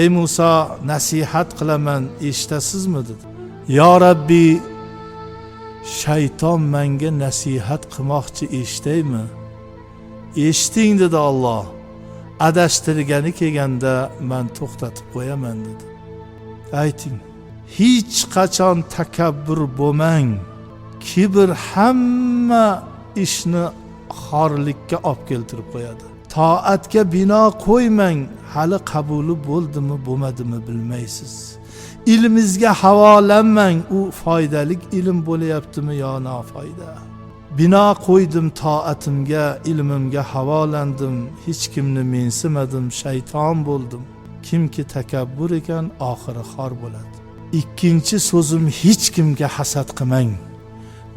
ey Musa, nasihat qilaman, eshitasizmi dedi. Ya Rabbi, shayton menga nasihat qilmoqchi, eshitaymi? Eshiting dedi Alloh. Adashtirgani kelganda men to'xtatib qo'yaman dedi. Ayting, hech qachon takabbur bo'lmang. Kibr hamma ishni xorlikka olib keltirib qo'yadi. Toatga bino qo'ymang, hali qabuli bo'ldimi, bo'lmadimi bilmaysiz. Ilmingizga havolanmang, u foydali ilm bo'layaptimi yo nofoyda. Bino qo'ydim toatimga, ilmimga havolandim, hech kimni mensimadim, shayton bo'ldim. Kimki takabbur ekan, oxiri xor bo'ladi. Ikkinchi so'zim, hech kimga hasad qilmang.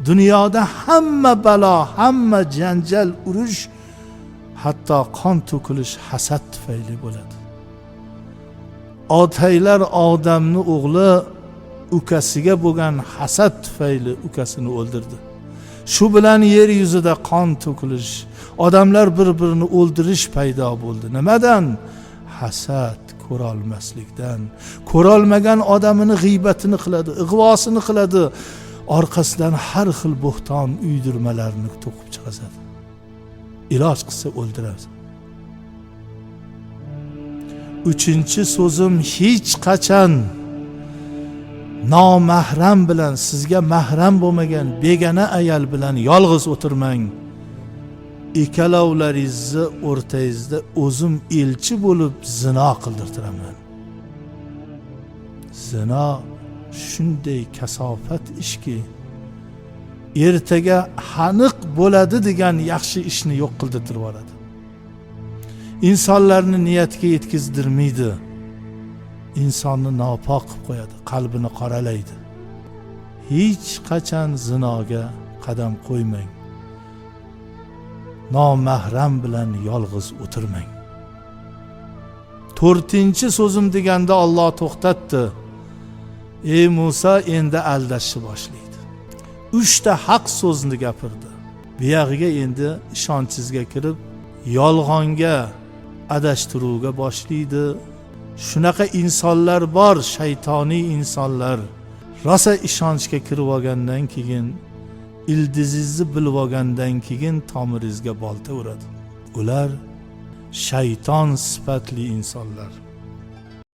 Dunyoda hamma balo, hamma janjal, urush, hatto qon to'kilish hasad tufayli bo'ladi. Otaylar Odamni o'g'li ukasiga bo'lgan hasad tufayli ukasini o'ldirdi. Shu bilan yer yuzida qon to'kilish, odamlar bir-birini o'ldirish paydo bo'ldi. Nimadan? Hasad, ko'rolmaslikdan. Ko'rolmagan odamini g'iybatini qiladi, ig'vosini qiladi, orqasidan har xil bo'xton uydirmalarni to'qib chiqazadi. Iloj qilsa o'ldiradi. Uchinchi so'zim, hech qachon nomahram bilan, sizga mahram bo'lmagan begona ayol bilan yolg'iz o'tirmang. Ikkalovlaringizni o'rtangizda o'zim elchi bo'lib zino qildirtiraman. Zino shunday kasofat ishki, ertaga haniq bo'ladi degan yaxshi ishni yo'q qildirib yuboradi. İnsanlarni niyatiga yetkazdirmaydi. İnsonni nopok qilib qo'yadi, qalbini qoralaydi. Hech qachon zinoga qadam qo'ymang. Nomahram bilan yolg'iz o'tirmang. To'rtinchi so'zim deganda Alloh to'xtatdi. Ey Musa, endi aldashni boshlaydi. 3 ta haq so'zni gapirdi. Buyog'iga endi ishonchingizga kirib, yolg'onga adashtiruvga boshlaydi. Shunaqa insonlar bor, shaytoniy insonlar. Rosa ishonchga kirib olgandan keyin, ildizingizni bilib olgandan keyin tomiringizga bolta uradi. Ular shayton sifatli insonlar.